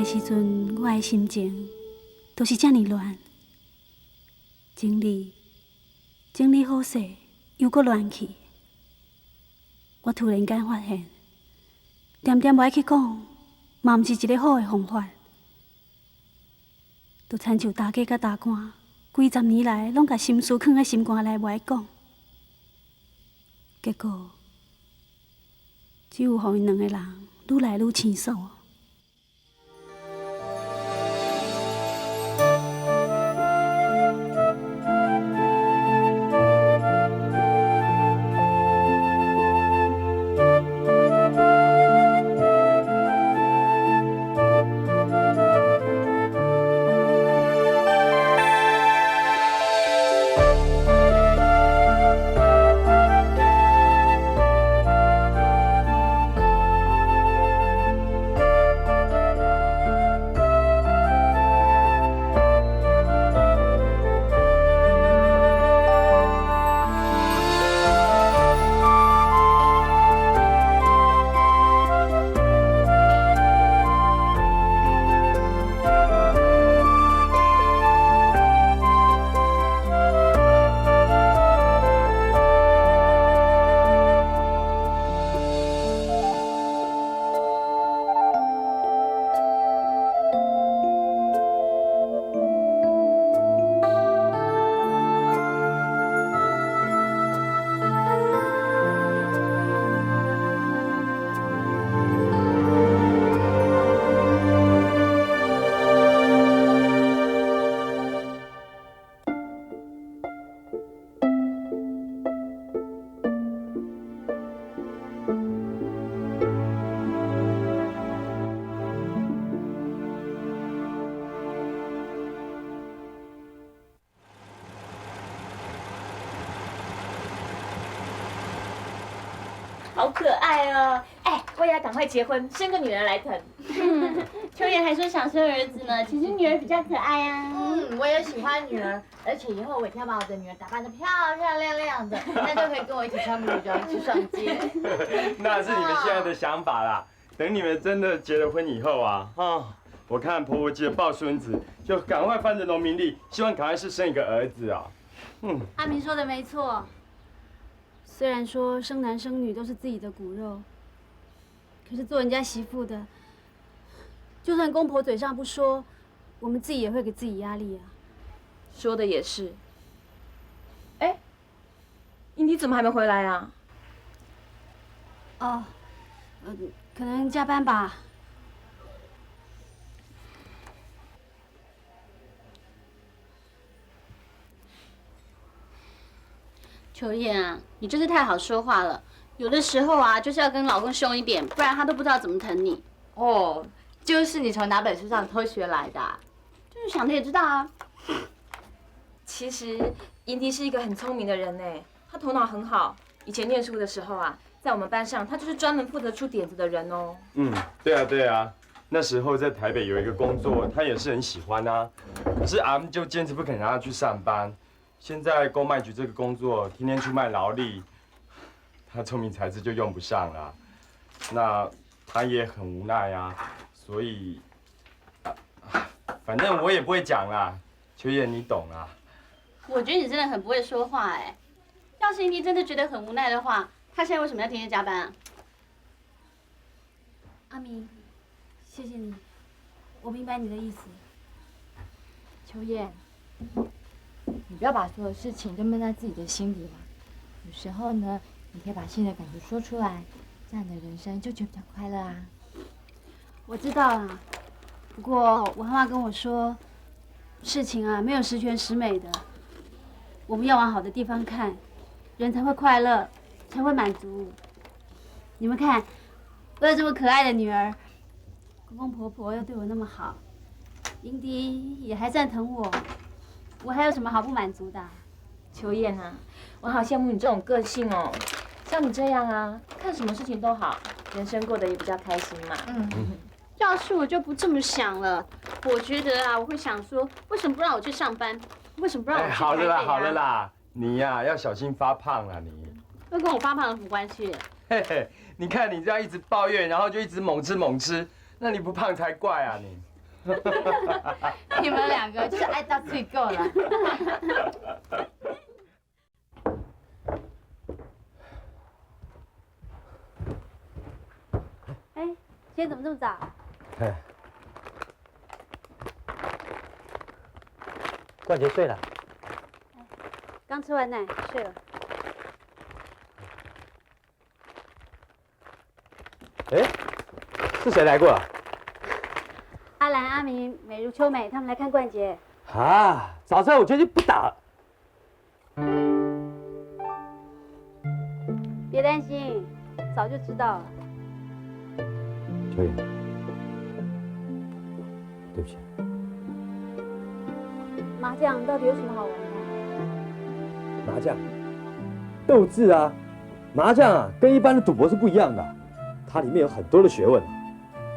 的时阵，我的心情都是这么乱，整理好势，又搁乱去。我突然间发现，点点爱去讲，嘛毋是一个好的方法。就亲像大家甲大官，几十年来拢甲心事藏在心肝内，无爱讲。结果，只有互因两个人愈来愈生疏。好可爱哦！哎，我也要赶快结婚，生个女儿来疼。秋妍还说想生儿子呢，其实女儿比较可爱啊。我也喜欢女儿，而且以后我一定要把我的女儿打扮得漂漂亮亮的，那就可以跟我一起穿母女装去上街。那是你们现在的想法啦。等你们真的结了婚以后啊，我看婆婆急着抱孙子，就赶快翻着农民历，希望赶快是生一个儿子啊。阿明说的没错。虽然说生男生女都是自己的骨肉，可是做人家媳妇的，就算公婆嘴上不说，我们自己也会给自己压力啊。说的也是。哎，英迪怎么还没回来啊？哦，可能加班吧。秋燕啊，你真是太好说话了。有的时候啊，就是要跟老公凶一点，不然他都不知道怎么疼你。哦，就是你从哪本书上偷学来的？就是想的也知道啊。其实英迪是一个很聪明的人呢，他头脑很好。以前念书的时候啊，在我们班上，他就是专门负责出点子的人哦。对啊，那时候在台北有一个工作，他也是很喜欢啊，可是阿姆就坚持不肯让他去上班。现在公卖局这个工作，天天出卖劳力，他聪明才智就用不上了。那他也很无奈啊，所以，反正我也不会讲啦。秋叶，你懂啊。我觉得你真的很不会说话哎。要是英迪真的觉得很无奈的话，他现在为什么要天天加班啊？阿明，谢谢你，我明白你的意思。秋叶，你不要把所有事情都闷在自己的心里了。有时候呢，你可以把心里的感觉说出来，这样你的人生就觉得比较快乐啊。我知道啦，不过我妈妈跟我说，事情啊没有十全十美的，我们要往好的地方看，人才会快乐，才会满足。你们看，我有这么可爱的女儿，公公婆婆又对我那么好，英迪也还赞疼我，我还有什么好不满足的？秋燕啊，我好羡慕你这种个性哦。像你这样啊，看什么事情都好，人生过得也比较开心嘛。要是我就不这么想了，我觉得啊，我会想说，为什么不让我去上班？为什么不让我去台北啊？好了啦，你呀要小心发胖了你。那跟我发胖有什么关系？嘿嘿，你看你这样一直抱怨，然后就一直猛吃，那你不胖才怪啊你。你们两个就是爱到最够了。哎，今天怎么这么早？哎，冠杰睡了。刚吃完奶睡了。哎，是谁来过啊？阿兰、阿明、美如、秋美他们来看冠杰。啊，早知道我今天就不打了。别担心，早就知道了。秋雨，对不起。麻将到底有什么好玩的？麻将，斗智啊！麻将啊，跟一般的赌博是不一样的，它里面有很多的学问，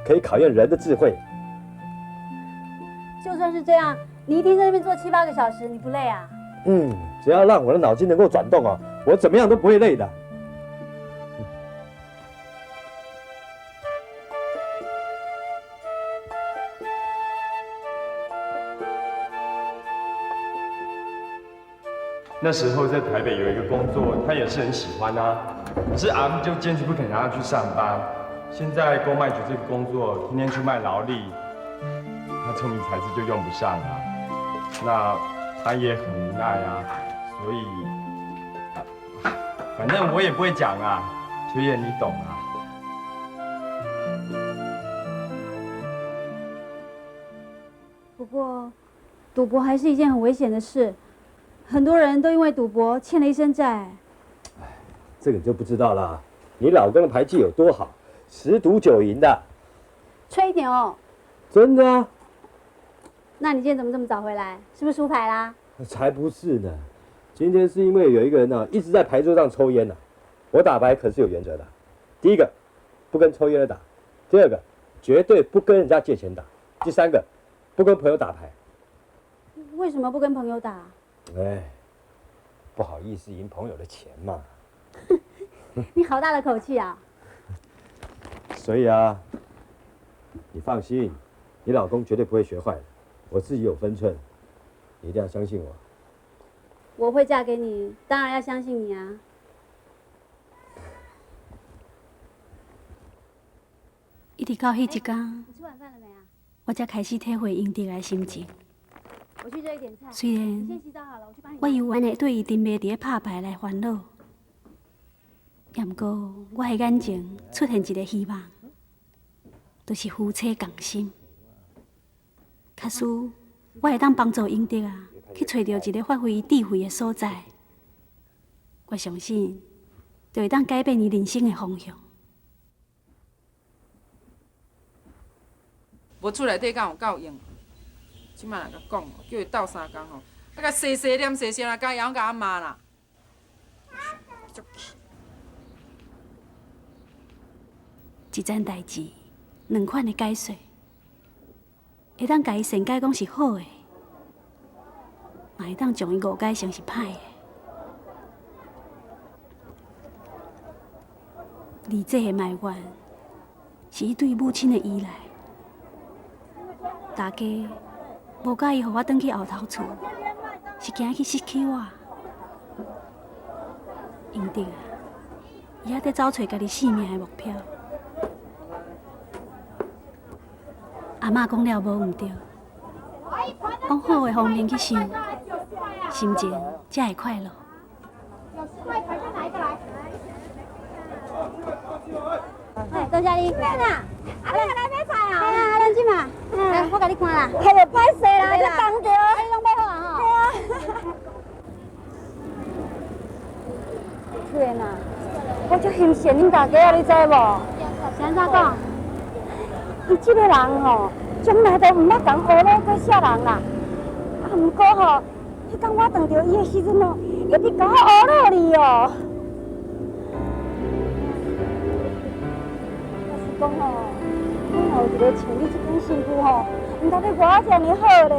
可以考验人的智慧。就算是这样，你一天在那边坐7、8个小时，你不累啊？只要让我的脑筋能够转动啊，我怎么样都不会累的。那时候在台北有一个工作，他也是很喜欢啊，可是阿姆就坚持不肯让他去上班。现在公卖局这个工作，天天出卖劳力，他聪明才智就用不上啊。那他也很无奈啊，所以，反正我也不会讲啊，秋叶你懂啊。不过，赌博还是一件很危险的事，很多人都因为赌博欠了一身债。这个你就不知道啦。你老公的牌技有多好，10赌9赢的。吹牛！真的啊？那你今天怎么这么早回来？是不是输牌啦？才不是呢。今天是因为有一个人呢、一直在牌桌上抽烟呢、我打牌可是有原则的。第一个，不跟抽烟的打；第二个，绝对不跟人家借钱打；第三个，不跟朋友打牌。为什么不跟朋友打？哎，不好意思赢朋友的钱嘛。你好大的口气啊！所以啊，你放心，你老公绝对不会学坏的。我自己有分寸，你一定要相信我。我会嫁给你，当然要相信你啊。一直到迄一天，你吃晚饭了没啊？我才开始体会英迪的心情。我去热一点菜。虽你先然洗澡好了，我去帮你。我永远会对伊沉迷伫咧拍牌来烦恼，也毋过我的眼前出现一个希望，就是夫妻共心。假使我会当帮助英迪啊，去找到一个发挥伊智慧的所在，我相信就会当改变伊人生的方向。无厝内底敢有够用？即摆来甲讲哦，叫伊斗3工吼，啊甲洗洗念洗洗啦，甲养甲阿骂啦。一件代志，两款的解说，会当甲伊善解讲是好的，嘛会当将伊误解成是歹的。而这个埋怨，是伊对母亲的依赖。大家无介意，互我转去后头厝，是惊去失去我。英迪啊，伊还在找找家己生命的目标。阿嬷讲了无毋对，往好的方面去想，心情才会快乐。哎，多谢你。咩啦？啊，你来买菜啊？哎呀，咱即嘛，来，我甲你看啦。还有歹势啦，你当着。啊，你拢买好啊吼？对啊。对呐。我足欣赏恁大家啊，你知无？是安怎讲？伊即个人吼，从来都毋捌讲学老过啥人啦。啊，毋过吼，迄天我撞到伊的时阵哦，一直甲我学老哩哦。讲吼，我有一个像你这种媳妇吼，毋知你我遮尔好咧。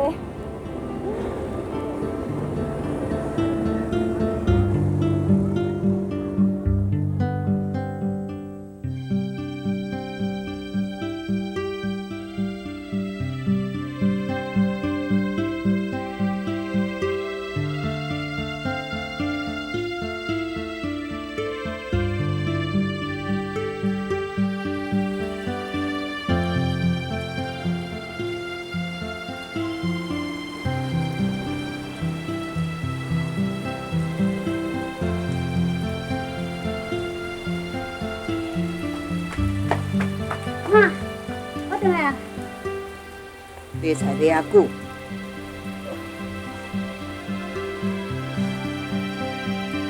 地菜买啊久。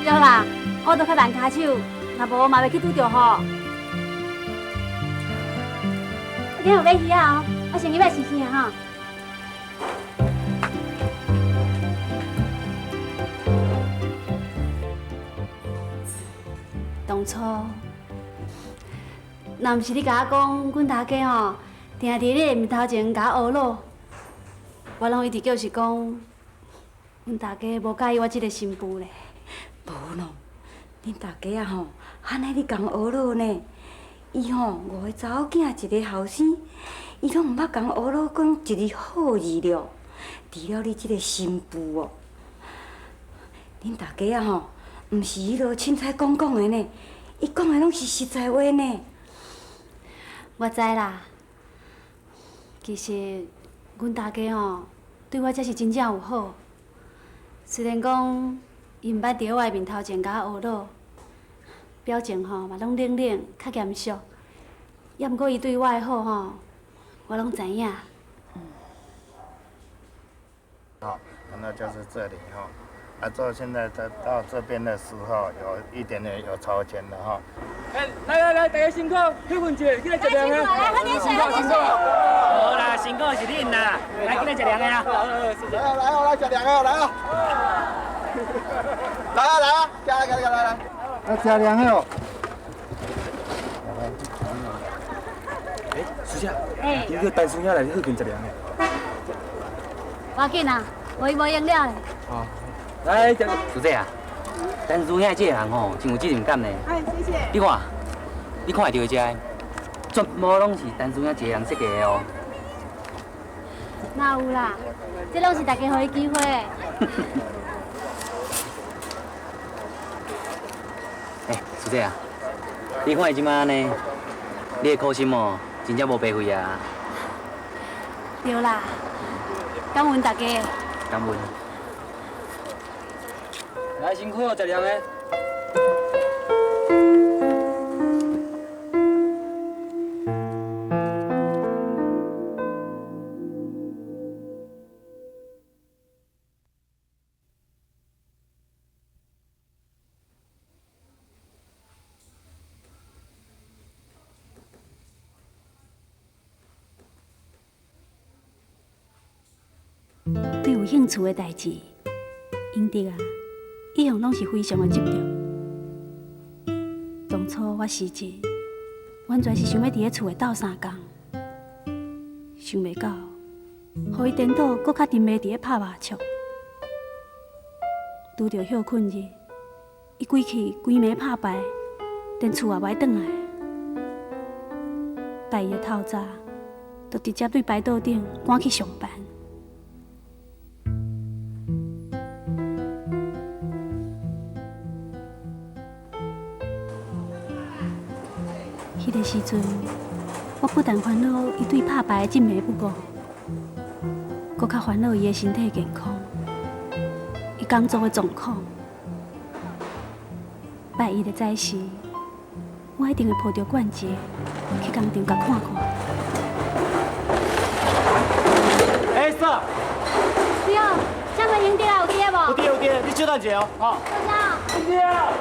对啦，我都较慢骹手，若无嘛袂去拄着吼。你有买鱼啊？我先去买试试啊哈。当初，若毋是你甲我讲，阮大家吼，定伫你面头前甲我学咯，我拢一直就是讲，阮大家无介意我即个新妇咧。无咯，恁大家啊吼，安尼你共学咯呢？伊吼5个查某囝，一个后生，伊拢毋捌共学咯讲一字好字了。除了你即个新妇哦，恁大家啊吼，毋是迄落凊彩讲的呢，伊讲的拢是实在话呢。我知啦，其实阮大家吼对我才是真正有好。虽然讲伊毋捌伫我面头前甲我学咯，表情吼嘛拢冷冷，较严肃。也毋过伊对我的好吼，我拢知影。好，那就是这里哈。啊，到现在到这边的时候，有一点点有超前了哈。哎，来，大家辛苦，休困一下，起来食凉的。来，喝点水，喝点水。好啦，辛苦是恁啦，来，起来食凉的啊。谢谢。来，食凉的，来啊。来啊，来，来吃凉的哦。哎，师姐，你叫陈孙仔来休困食凉的。要紧啊，无伊无用了嘞。哦。来，师姐啊，陈孙仔这个人吼，真有责任感呢。哎，谢谢。你看会到遮，全部拢是陈孙仔一个人设计的哦。哪有啦？这拢是大家互伊机会。哎，师姐啊，你看伊即摆呢，你的苦心哦，真正无白费啊。对啦，感恩大家。感恩。来，辛苦哦，食凉的。对有兴趣的代志，英德啊，一向拢是非常的执着。当初我辞职，完全是想要伫咧厝诶斗3工，想袂到，互伊颠倒，搁较沉迷伫咧拍麻将。拄着休困日，伊规气规暝拍牌，连厝也袂转来。待伊的透早，就直接对牌桌顶赶去上班。迄个时阵，我不但烦恼伊对拍牌进迷不顾，搁较烦恼伊的身体健康，伊工作的状况。拜伊的早时，我一定会抱着罐节去工厂甲看看。哎，嫂。对哦，请问英德啊，有伫无？有伫，你稍等一下哦，吼。英德啊。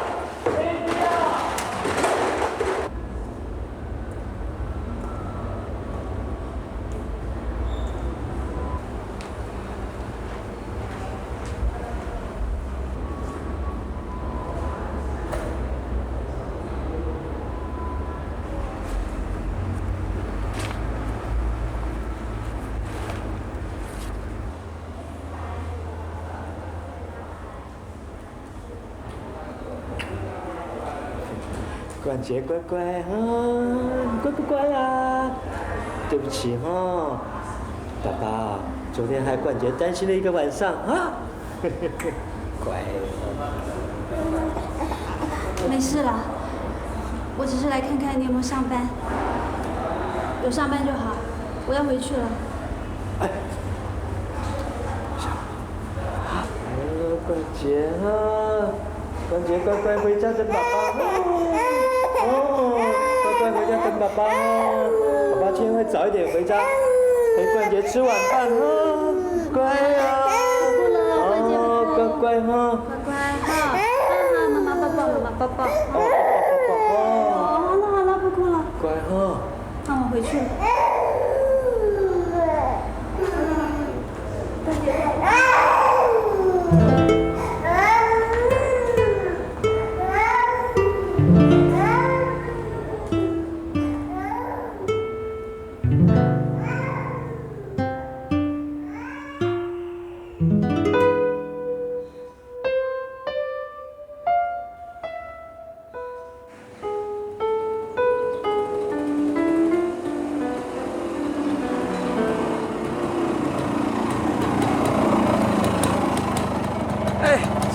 关节乖乖哈，你乖不乖啊？对不起哈，爸爸昨天害冠杰担心了一个晚上啊。乖。没事啦，我只是来看看你有没有上班，有上班就好，我要回去了。哎，冠杰哈，冠杰乖乖回家等爸爸。哦，乖乖回家等爸爸哦，爸爸今天会早一点回家。陪冠杰吃晚饭哈，乖呀。哦，乖乖哈。乖乖哈，好，妈妈抱抱，妈妈抱抱。哦，好了好了，不哭了。乖哈。那我回去了。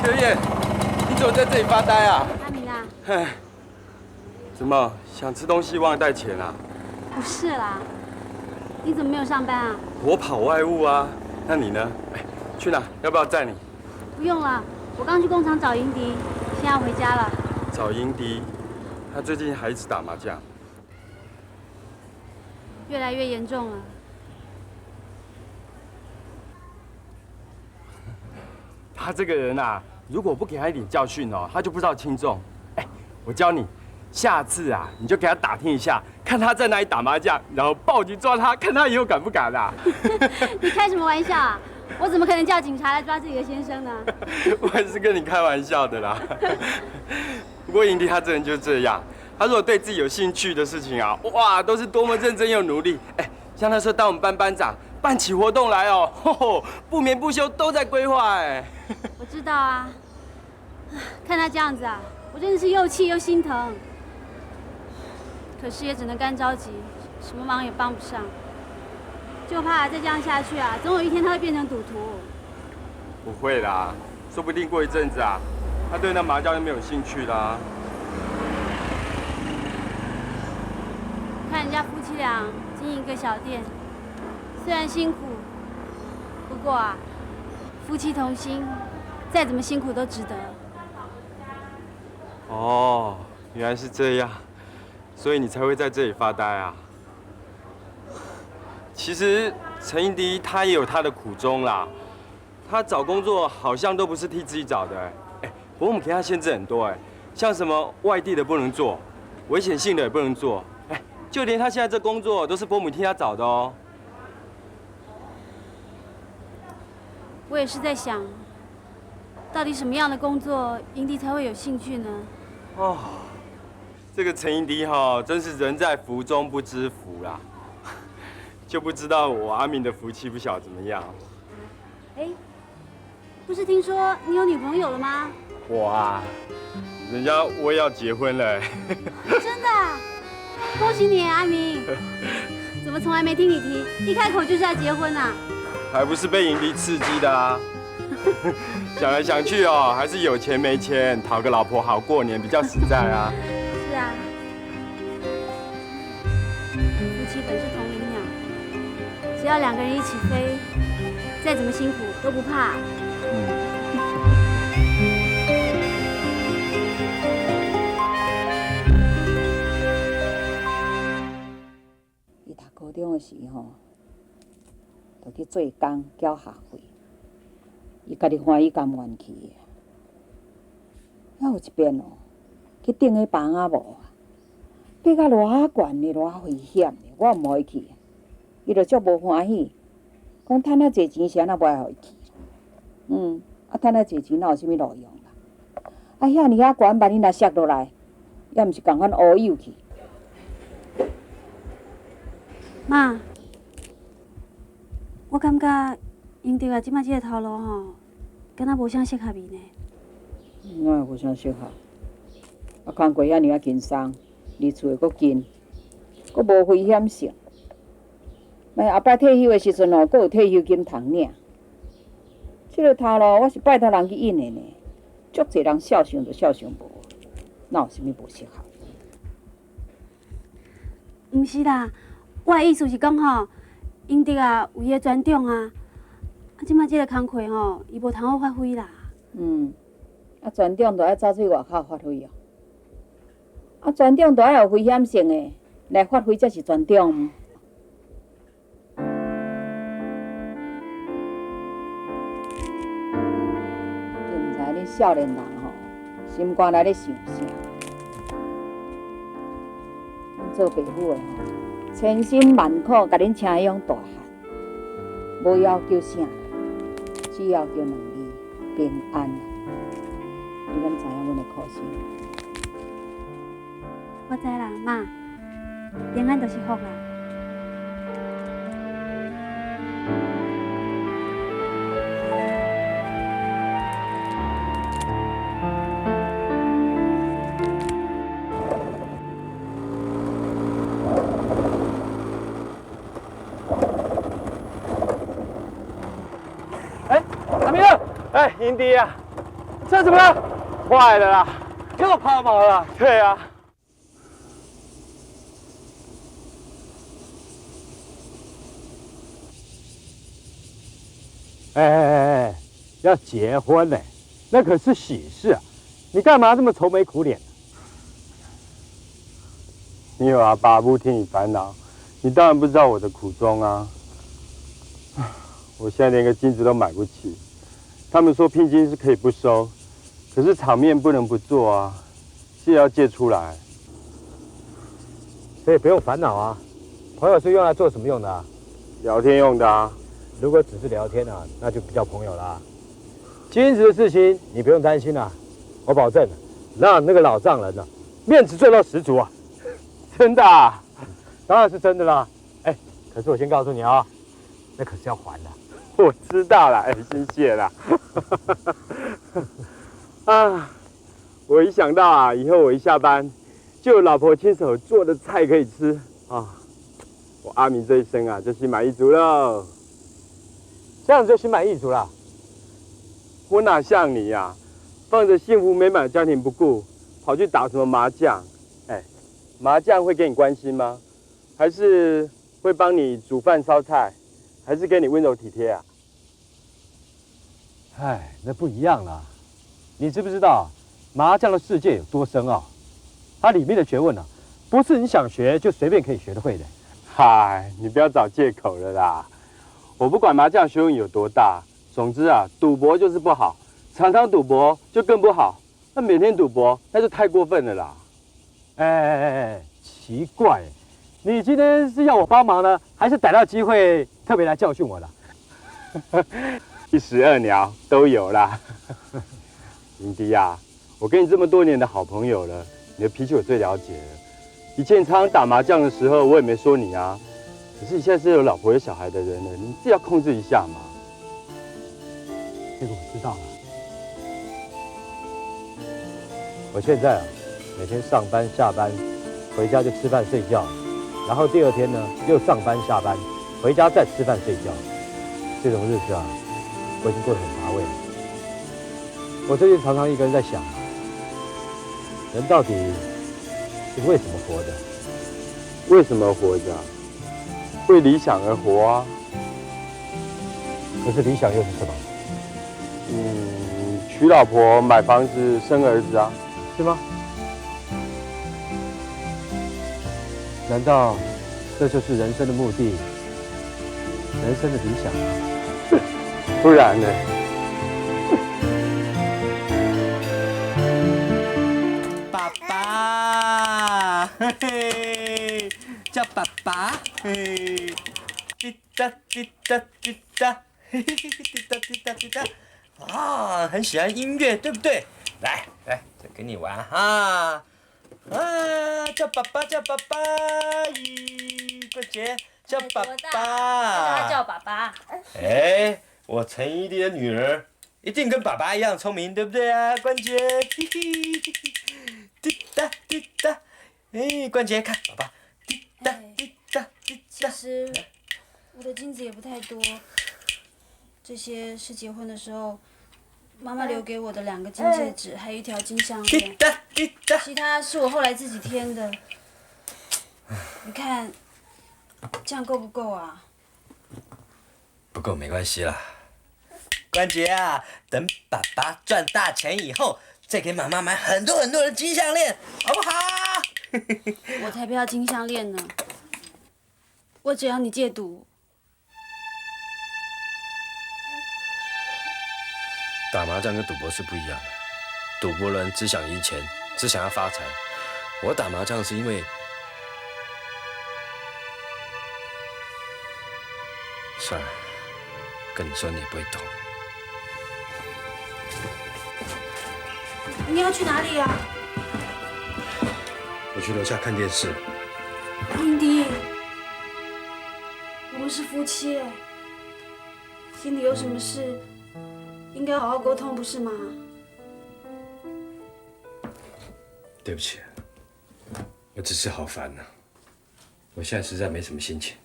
秋叶，你怎么在这里发呆啊？阿明啊，唉，怎么想吃东西忘了带钱啊？不是啦，你怎么没有上班啊？我跑外务啊。那你呢？哎，去哪？要不要载你？不用了，我刚去工厂找银迪，现在要回家了。找银迪，他最近还一直打麻将。越来越严重了。他这个人啊，如果不给他一点教训哦，他就不知道轻重。哎，我教你，下次啊，你就给他打听一下，看他在哪里打麻将，然后报警抓他，看他以后敢不敢啊。你开什么玩笑啊？我怎么可能叫警察来抓自己的先生呢？我还是跟你开玩笑的啦。不过营地他这人就是这样，他如果对自己有兴趣的事情啊，哇，都是多么认真又努力。哎，像那时候当我们班长，办起活动来哦，吼，不眠不休都在规划哎。我知道啊，看他这样子啊，我真的是又气又心疼。可是也只能干着急，什么忙也帮不上。就怕再这样下去啊，总有一天他会变成赌徒。不会啦，说不定过一阵子啊，他对那麻将就没有兴趣啦。看人家夫妻俩经营一个小店，虽然辛苦，不过啊，夫妻同心，再怎么辛苦都值得。哦，原来是这样，所以你才会在这里发呆啊。其实陈英迪他也有他的苦衷啦，他找工作好像都不是替自己找的哎，不过我们给他限制很多哎，像什么外地的不能做，危险性的也不能做，哎，就连他现在这工作都是伯母替他找的哦。我也是在想，到底什么样的工作英迪才会有兴趣呢？哦，这个陈英迪哈，真是人在福中不知福啦。就不知道我阿明的福气不晓得怎么样。哎，不是听说你有女朋友了吗？我啊，人家我也要结婚了。真的啊？恭喜你，阿明！怎么从来没听你提？一开口就是要结婚啊？还不是被盈利刺激的啊！想来想去哦，还是有钱没钱，讨个老婆好过年比较实在啊。是啊，夫妻本是同林鸟，只要两个人一起飞，再怎么辛苦都不怕。伊读高中的时候，就去做工缴学费，伊家己欢喜甘愿去的。还有一遍哦，去顶个房仔无啊，爬到偌悬的偌危险的，我唔爱去。伊就足无欢喜，讲趁啊侪钱是安那不爱互伊去。趁啊侪钱哪有啥物路用啦？啊，遐尼啊悬，万一若摔落来，也毋是共款乌有去。妈，我感觉英迪啊，即摆即个头路吼，敢若无啥适合伊呢。哪会无啥适合？啊，工过遐尼啊轻松，离厝会阁近，阁无危险性。卖后摆退休的时阵哦，阁有退休金通领。即个头路我是拜托人去引的呢，足侪人孝想就孝想无，哪有啥物无适合？毋是啦，我的意思是讲吼，英迪啊有伊的专长啊，即摆即个工课吼，伊无通好发挥啦。啊专长就爱走去外口发挥哦。啊专长就爱有危险性的来发挥才是专长。恁少年人吼，心肝内咧想啥？阮做爸母的吼，千辛万苦甲恁请养大汉，无要求啥，只要求两字平安。你敢知影阮的苦心？我知啦，妈，平安就是福啦。哎，英迪啊，这怎么了？坏了啦，又抛锚了。对啊。哎，要结婚呢，那可是喜事啊！你干嘛这么愁眉苦脸？你有阿爸不替你烦恼，你当然不知道我的苦衷啊。我现在连个金子都买不起。他们说聘金是可以不收，可是场面不能不做啊，借要借出来。所以不用烦恼啊，朋友是用来做什么用的啊？聊天用的啊。如果只是聊天啊，那就不叫朋友啦。金子的事情你不用担心啦，我保证，让那个老丈人呢，面子做到十足啊。真的啊？当然是真的啦。哎，可是我先告诉你啊，那可是要还的。我知道了，哎，谢谢啦。啊，我一想到啊，以后我一下班就有老婆亲手做的菜可以吃啊，我阿明这一生啊就心满意足喽。这样就心满意足了？我哪像你呀，放着幸福美满的家庭不顾，跑去打什么麻将？哎，麻将会给你关心吗？还是会帮你煮饭烧菜？还是给你温柔体贴啊？哎，那不一样啦。你知不知道麻将的世界有多深奥？它里面的学问啊，不是你想学就随便可以学得会的。嗨，你不要找借口了啦。我不管麻将学问有多大，总之啊，赌博就是不好，常常赌博就更不好。那每天赌博，那就太过分了啦。哎，奇怪，你今天是要我帮忙呢，还是逮到机会特别来教训我的？一石二鸟都有啦。英迪啊，我跟你这么多年的好朋友了，你的脾气我最了解了。以前常常打麻将的时候，我也没说你啊。可是你现在是有老婆有小孩的人了，你自己要控制一下嘛。这个我知道了。我现在啊，每天上班下班，回家就吃饭睡觉，然后第二天呢又上班下班，回家再吃饭睡觉。这种日子啊，我已经过得很乏味了。我最近常常一个人在想，人到底是为什么活着？为什么活着？为理想而活啊。可是理想又是什么？娶老婆、买房子、生儿子啊，是吗？难道这就是人生的目的，人生的理想吗？不然呢？爸爸，嘿嘿，叫爸爸，嘿，滴答滴答滴答，嘿嘿嘿，滴答滴答滴答。啊，很喜欢音乐，对不对？来，再跟你玩哈。啊，叫爸爸，叫爸爸，咦，冠杰，叫爸爸。他叫爸爸。哎，我陈一弟的女儿一定跟爸爸一样聪明，对不对啊，冠杰？嘿嘿，滴答滴答，哎，冠杰看爸爸，滴答滴答滴答。其实我的金子也不太多，这些是结婚的时候妈妈留给我的2个金戒指，还有1条金项链。其他是我后来自己添的。你看，这样够不够啊？不够没关系啦，冠杰啊，等爸爸赚大钱以后，再给妈妈买很多很多的金项链，好不好？我才不要金项链呢！我只要你戒赌。打麻将跟赌博是不一样的，赌博人只想赢钱，只想要发财。我打麻将是因为，算了，跟你说你也不会懂。你要去哪里呀？我去楼下看电视。英迪，我们是夫妻哎，心里有什么事应该好好沟通，不是吗？对不起，我只是好烦呐，我现在实在没什么心情。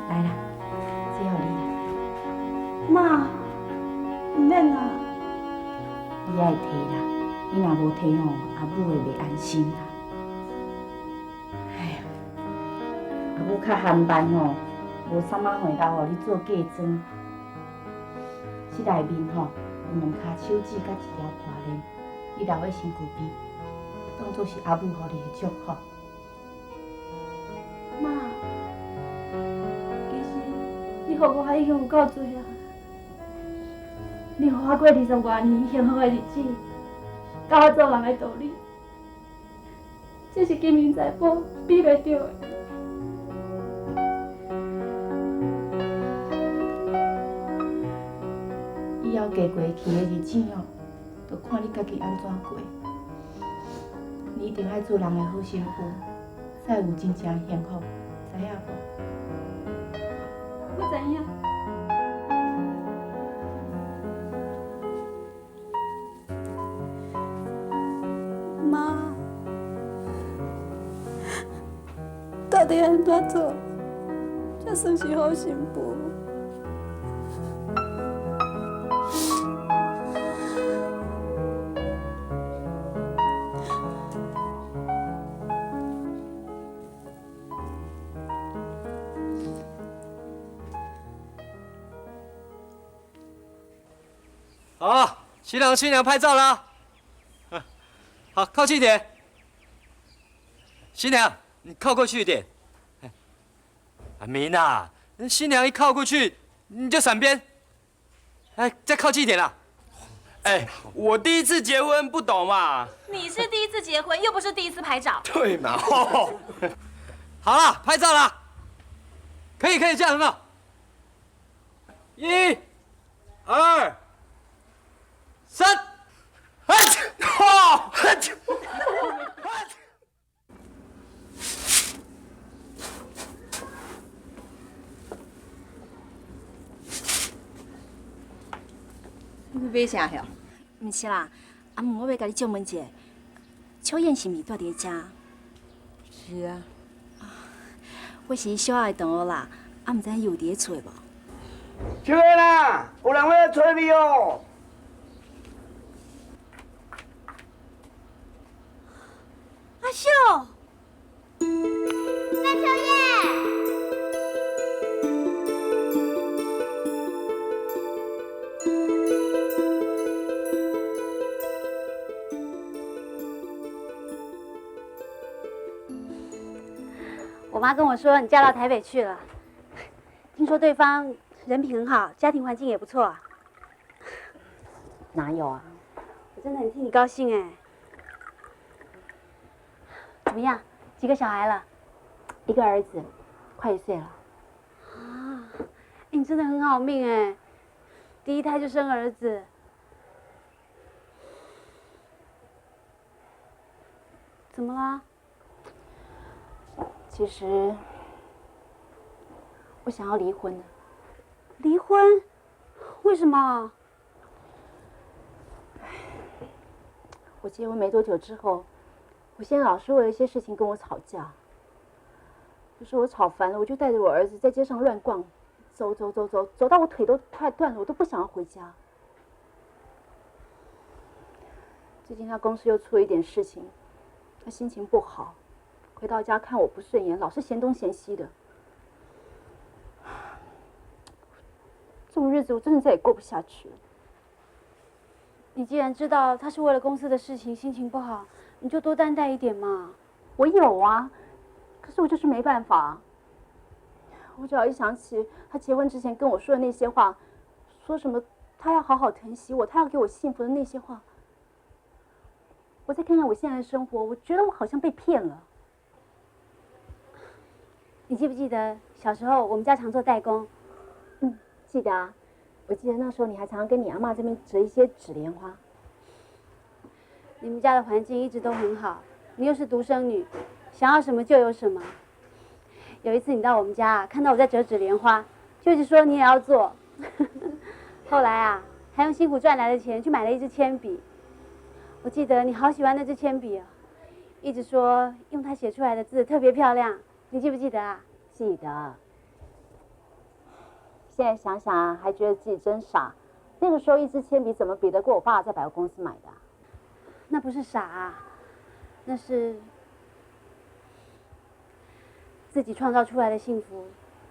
来啦，只有你啦。妈，唔免啦。你爱摕啦，你若无摕吼，阿母会袂安心啦。哎呀，阿母较寒慢吼，无啥物回来互你做嫁妆。这内面吼有2骹手指甲1条破链，你留喺身躯边，当作是阿母互你的祝福。妈，其实你予我已经有够多啊！你予我过20多年幸福的日子，教我做人的道理，这是金银财宝比袂着的。以后过去的日子哦，就看你家己安怎过。你一定爱做人的好媳妇，才有真正幸福，知影无？我知影。妈，到底安怎做，才算是好媳妇？好，新郎新娘拍照啦！好，靠近一点。新娘，你靠过去一点。阿明啊，新娘一靠过去你就闪边。哎，再靠近一点啦。哎，我第一次结婚不懂嘛。你是第一次结婚，又不是第一次拍照。对嘛？好了，拍照啦。可以，这样很好。1、2、3，你买啥哟？唔是啦，阿姆，我要甲你借问一下，秋燕是毋是住伫遮？是啊。我是伊小阿的同学啦，啊，唔知伊有伫咧厝无？秋燕啊，有人要找你哦。阿秀，那秋燕。我妈跟我说你嫁到台北去了，听说对方人品很好，家庭环境也不错啊。哪有啊？我真的很替你高兴哎。怎么样？几个小孩了？1个儿子，快1岁了。啊，你真的很好命哎，第1胎就生儿子。怎么啦？其实，我想要离婚了。离婚？为什么？我结婚没多久之后，我先生老是为了一些事情跟我吵架。有时候我吵烦了，我就带着我儿子在街上乱逛，走到我腿都快断了，我都不想要回家。最近他公司又出了一点事情，他心情不好。回到家看我不顺眼，老是嫌东嫌西的。这种日子我真的再也过不下去了。你既然知道他是为了公司的事情心情不好，你就多担待一点嘛。我有啊，可是我就是没办法。我只要一想起他结婚之前跟我说的那些话，说什么他要好好疼惜我，他要给我幸福的那些话，我再看看我现在的生活，我觉得我好像被骗了。你记不记得小时候我们家常做代工？记得啊，我记得那时候你还常常跟你阿嬷这边折一些纸莲花。你们家的环境一直都很好，你又是独生女，想要什么就有什么。有一次你到我们家，看到我在折纸莲花，就一直说你也要做。后来啊，还用辛苦赚来的钱去买了一支铅笔。我记得你好喜欢那支铅笔啊，一直说用它写出来的字特别漂亮。你记不记得啊？记得。现在想想啊，还觉得自己真傻。那个时候一支铅笔怎么比得过我爸在百货公司买的啊？那不是傻啊，那是自己创造出来的幸福，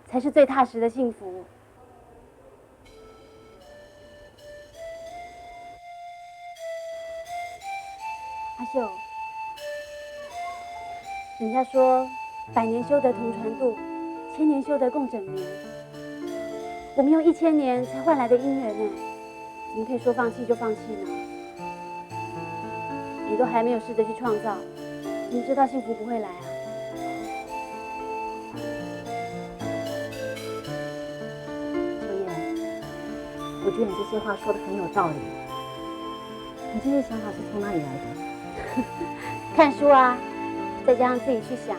才是最踏实的幸福。阿秀，人家说100年修得同船渡，1000年修得共枕眠。我们用1000年才换来的姻缘呢，怎么可以说放弃就放弃呢？你都还没有试着去创造，你知道幸福不会来啊？秋燕，我觉得你这些话说的很有道理。你这些想法是从哪里来的？看书啊，再加上自己去想，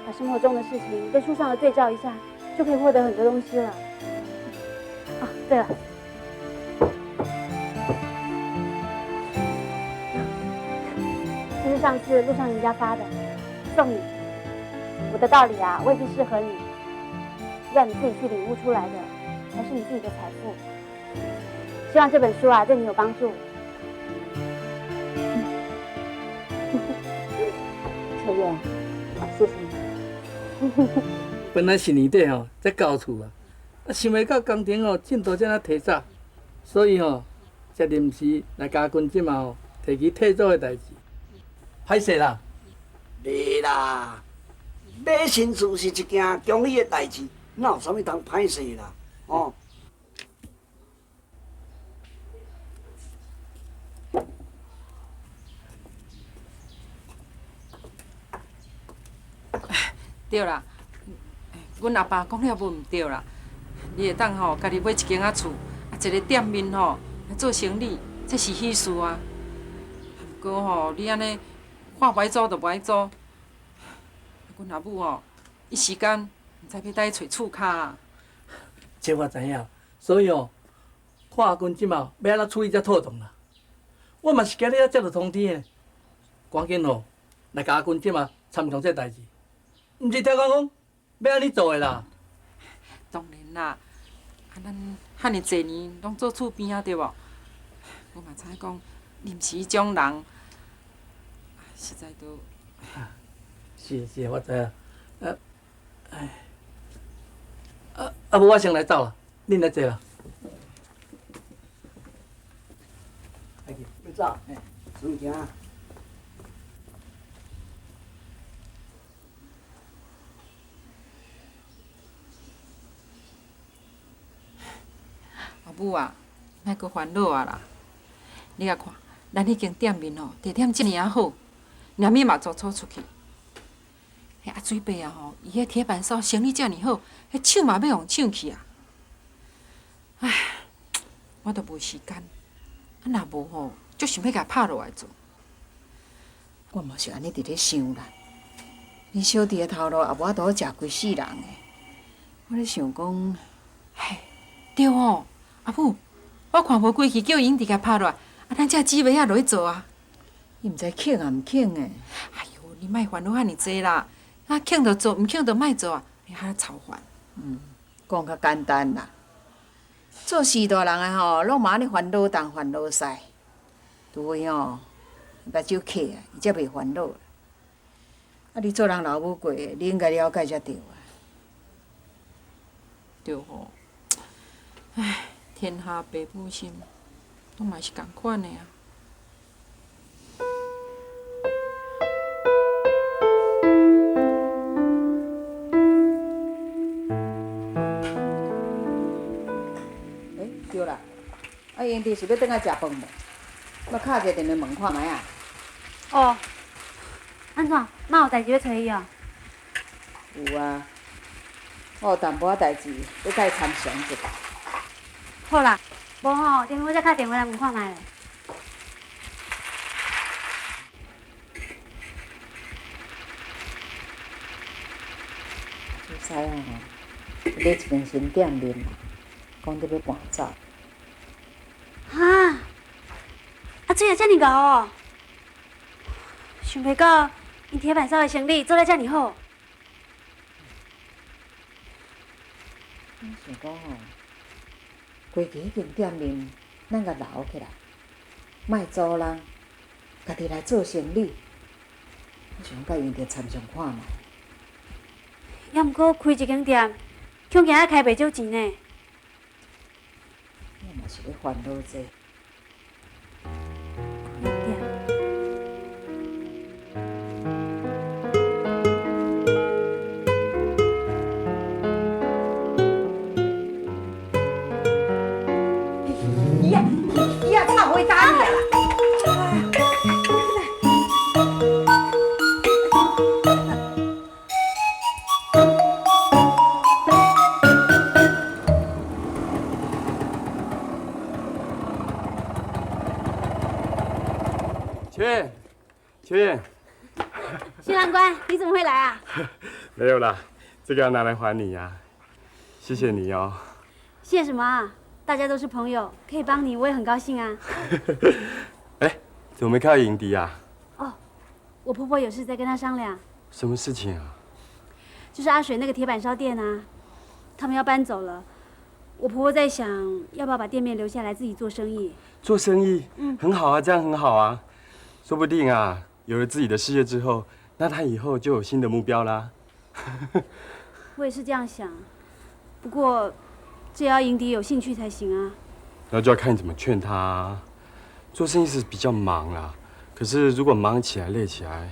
把生活中的事情跟书上的对照一下，就可以获得很多东西了。哦，对了，这是上次路上人家发的，送你。我的道理啊，未必适合你，要你自己去领悟出来的，才是你自己的财富。希望这本书啊，对你有帮助。秋燕，谢谢你。本来是年底吼才到厝啊，想袂到工程吼进度遮尔提早，所以吼才临时来加军即嘛吼提起退租的代志。歹势啦，袂啦，买新厝是一件恭喜的代志，哪有啥物通歹势啦？哦。对啦，阮阿爸讲了无毋对啦，你会当吼家己买一间仔厝，一个店面吼来做生意，这是喜事啊。不过吼，你安尼话不爱做就不爱做，阮阿母吼一时间毋知要带去找厝卡啊。这我知影，所以哦，看阿君即嘛要安怎处理这妥当啦。我嘛是今日才接到通知呢，赶紧吼来甲阿君即嘛参详这代志。毋是听讲要安尼做的啦。当然啦，咱遐尼侪年拢做厝边啊，对无？我嘛知影讲临时迄种人，实在都。是，我知影。无我先来走啦，恁来坐啦。要走，收物件。阿母啊，莫阁烦恼啊啦！你啊看，咱迄间店面吼，地点遮尔啊好，连米嘛租出去。迄阿水伯啊吼，伊迄铁板烧生意遮尔好，迄抢嘛要互抢去啊！唉，我都无时间，啊若无吼，就想要甲拍落来做。我嘛是安尼伫咧想啦。你小弟的头路也无法度食规世人的，我咧想讲，嘿，对哦。阿母，我看无规矩，叫伊直甲拍落来，咱遮姊妹仔落去做啊。伊毋知肯啊毋肯的。哎呦，你莫烦恼遐尼济啦，肯就做，毋肯就莫做啊，你遐操烦。讲较简单啦。做事大人的吼，拢嘛安尼烦恼东烦恼西，除非吼目睭客啊，伊才袂烦恼。啊，你做人老母过的，你应该了解才对啊。对吼，唉。天下父母心，都嘛是共款的啊。对啦，啊，英弟是要倒来食饭无？我敲一个电话问看卖啊。哦，安怎？妈有代志要找伊哦？有啊，我有淡薄仔代志要甲伊参详一下。好啦，无吼，等我再敲电话来问看卖咧。出师啊吼，有咧一间新店面啦，讲得要搬走。哈，啊，做也遮尔高哦！想袂到，因铁板烧的生意做得遮尔好。我想讲吼，规家间店面，咱甲留起来，莫租人，家己来做生意。我想甲因着参详看卖。也毋过开一间店，恐惊要开袂少钱呢。我嘛是咧烦恼这。呀，这哪回答你啦？秋燕，新郎官，你怎么会来啊？没有啦，这个要拿来还你呀，谢谢你哦。谢什么啊？大家都是朋友，可以帮你，我也很高兴啊。哎，怎么没看到营迪啊？哦，我婆婆有事在跟她商量。什么事情啊？就是阿水那个铁板烧店啊，他们要搬走了。我婆婆在想，要不要把店面留下来自己做生意？做生意，很好啊，这样很好啊。说不定啊，有了自己的事业之后，那他以后就有新的目标啦。我也是这样想，不过这也要营迪有兴趣才行啊。那就要看你怎么劝他啊。做生意是比较忙啦，可是如果忙起来累起来，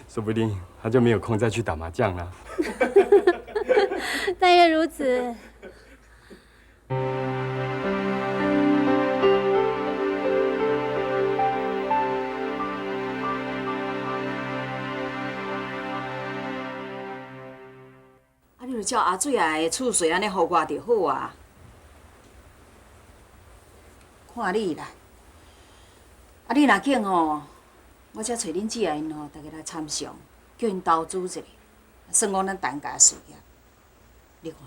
说不定他就没有空再去打麻将了。但愿如此。你就照阿水啊的厝势安尼互我就好啊。看你啦，啊你若紧吼，我才找恁姐啊因吼，大家来参详，叫因投资一下，算讲咱单家事业。你看，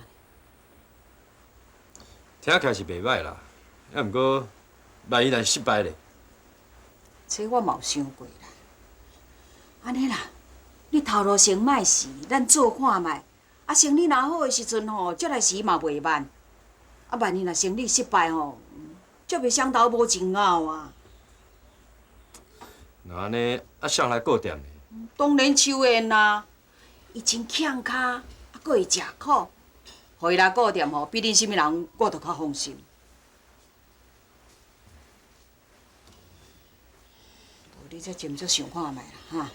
听起来是袂歹啦，啊毋过万一若失败咧？这我嘛有想过啦。安尼啦，你头路先莫试，咱做看卖。啊，生意若好的时阵吼，再来时嘛袂慢。啊，万一若生意失败吼，则袂双头无前后啊。那安尼，啊，谁来顾店呢？当然秋燕啦，伊真欠卡，啊，搁会食苦，互伊来顾店吼，比恁什么人我都较放心。你再斟酌想看卖啦，哈。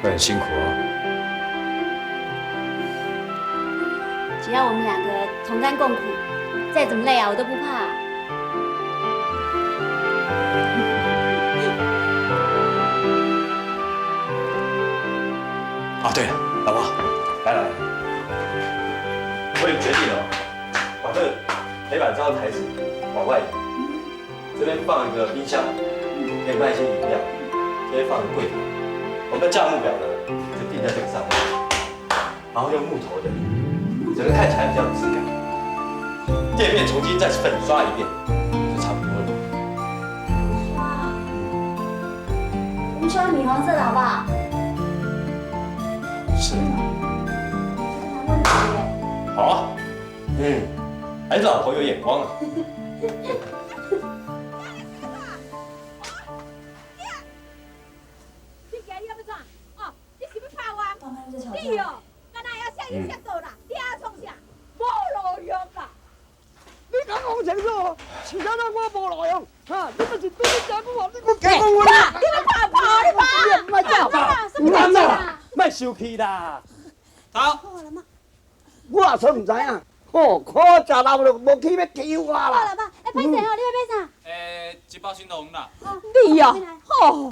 会很辛苦哦。只要我们两个同甘共苦，再怎么累啊，我都不怕。啊，对了，老婆，来，我有决定了，把这铁板烧台子往外移，这边放一个冰箱，可以卖一些饮料，这边放个柜台。我们的价目表呢，就定在这个上面，然后用木头的，整个看起来比较有质感。店面重新再粉刷一遍，就差不多了。你喜欢米黄色的好不好？是。好啊，还是老婆有眼光啊。你哦，敢若要向伊接倒啦？你啊创啥？无路用啦！你敢讲清楚？是安怎我无路用？哈，你就是对你家母啊！你我讲我啦！你要怕怕你怕？你莫叫怕，什么事啦？莫生气啦！好。我也说唔知影，吼，可食老了无去要欺我啦。好了吧，哎，歹势哦，你要买啥？一包新龙啦。你哦，吼，我呢？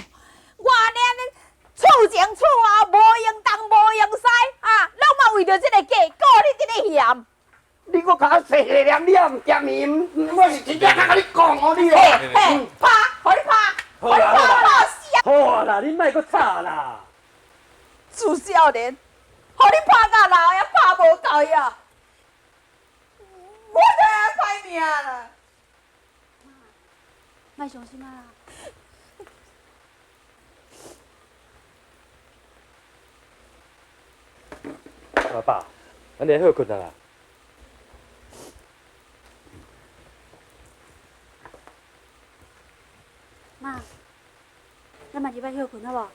厝前厝后无用东无用西啊，拢嘛为着这个价，顾你这个嫌。你搁甲我细细念，你也唔嫌伊，我是真正甲你讲哦，你哦。嘿，拍，互你拍，互你拍，好啦，你莫搁吵啦。自少年，互你拍到老也拍无到呀，我就要歹命啦。莫伤心啊！阿爸，咱来好困啊啦。妈，咱嘛入来休困好无？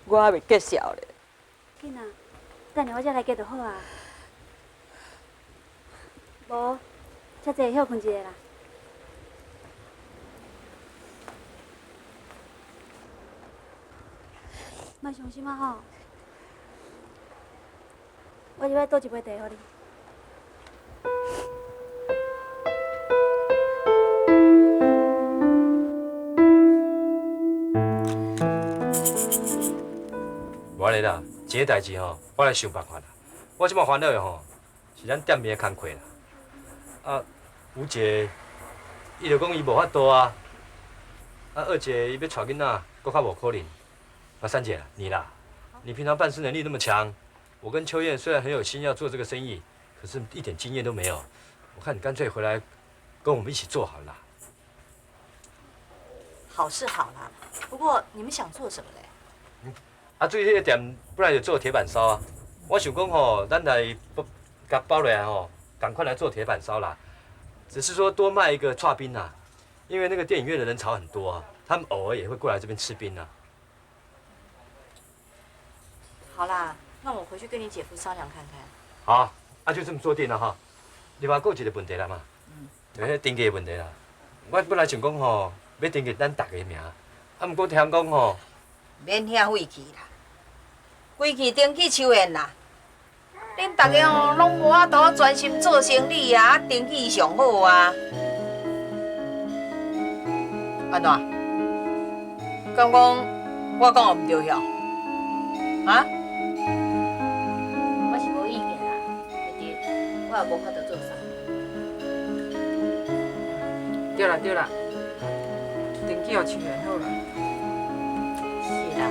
我还未结束咧。紧啊，等下我才来结就好啊。无，才坐休困一下啦。莫伤心啊吼！我入来倒一杯茶互你。我咧啦，这个代志吼，我来想办法啦。我即摆烦恼的吼，是咱店面的工课啦。啊，有一个，伊就讲伊无法度啊。啊，二姐伊要带囡仔，搁较无可能。啊，三姐，你啦，你平常办事能力那么强，我跟秋燕虽然很有心要做这个生意，可是一点经验都没有。我看你干脆回来跟我们一起做好了啦。好是好啦，不过你们想做什么嘞？啊，对迄个店本来就做铁板烧啊，我想讲吼，咱来甲包落来吼，赶快来做铁板烧啦。只是说多卖一个剉冰啦，因为那个电影院的人潮很多啊，他们偶尔也会过来这边吃冰啊。好啦，那我回去跟你姐夫商量看看。好，啊就这么做定了哈。另外，还有一个问题啦嘛，就是迄登记的问题啦。我本来想讲吼，要登记咱大家名，啊，毋过听讲吼，免遐费气啦，规气登记抽烟啦。恁大家吼拢无法度专心做生意啊，登记上好啊。安怎？敢讲我讲唔对晓？啊？我是无意见啦，弟弟，我也无法度做啥。对啦对啦，登记互抽烟好啦。是啦。